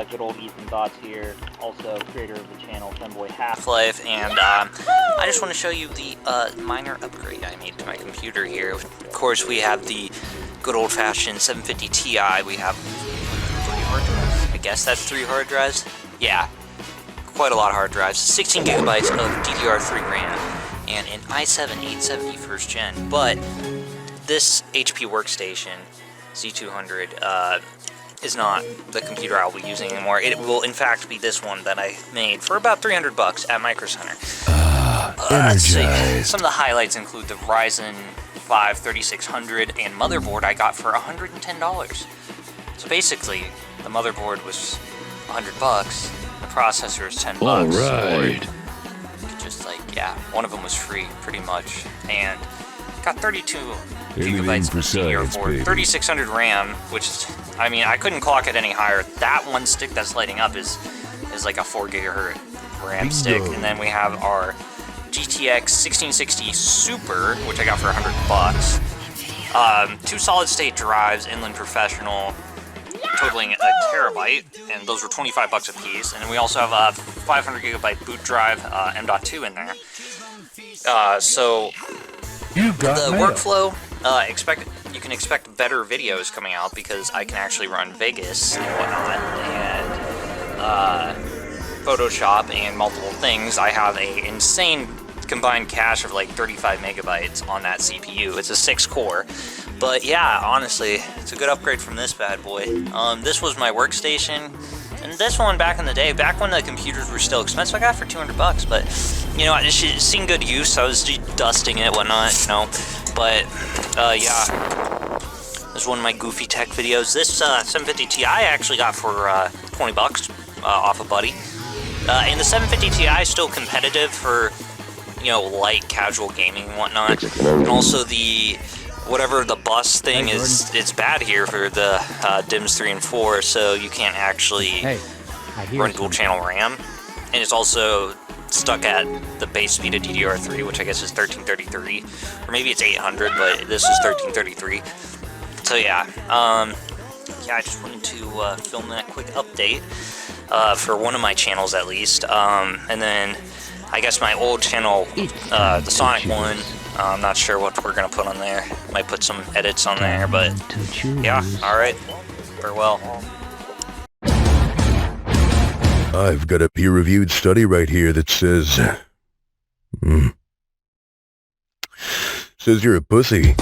Good old Ethan Dots here, also creator of the channel Femboy Half-Life, and I just want to show you the minor upgrade I made to my computer here. Of course, we have the good old-fashioned 750 Ti. We have 3 hard drives. I guess that's 3 hard drives? Yeah, quite a lot of hard drives. 16 gigabytes of DDR3 RAM, and an i7-870 first gen. But this HP workstation, Z200, is not the computer I'll be using anymore. It will, in fact, be this one that I made for about 300 bucks at Micro Center. Let's see. Some of the highlights include the Ryzen 5 3600 and motherboard I got for $110. So basically, the motherboard was 100 bucks, the processor is 10 bucks. Alright. Just like, yeah, one of them was free, pretty much. And got 32 gigabytes of DDR4, 3600 RAM, which is, I mean, I couldn't clock it any higher. That one stick that's lighting up is like a 4 gigahertz RAM stick. And then we have our GTX 1660 Super, which I got for 100 bucks. 2 solid state drives, Inland Professional, totaling a terabyte, and those were 25 bucks a piece. And then we also have a 500 gigabyte boot drive, M.2 in there. So the workflow, you can expect better videos coming out because I can actually run Vegas and whatnot, and Photoshop and multiple things. I have a insane combined cache of like 35 megabytes on that CPU. It's a 6-core, but yeah, honestly, it's a good upgrade from this bad boy. This was my workstation, and this one back in the day, back when the computers were still expensive, I got it for 200 bucks, but you know, it's seen good use. I was dusting it, whatnot, you know. But yeah, this is one of my goofy tech videos. This 750 Ti I actually got for 20 bucks off a buddy. And the 750 Ti is still competitive for, you know, light casual gaming and whatnot. And also the whatever the bus thing is, it's bad here for the DIMMs 3 and 4, so you can't actually run dual channel RAM. And it's also stuck at the base speed of DDR3, which I guess is 1333, or maybe it's 800, but this is 1333. So yeah, yeah, I just wanted to film that quick update for one of my channels at least, and then I guess my old channel, the Sonic one, I'm not sure what we're gonna put on there. Might put some edits on there, but yeah, alright, farewell. I've got a peer-reviewed study right here that says... says you're a pussy.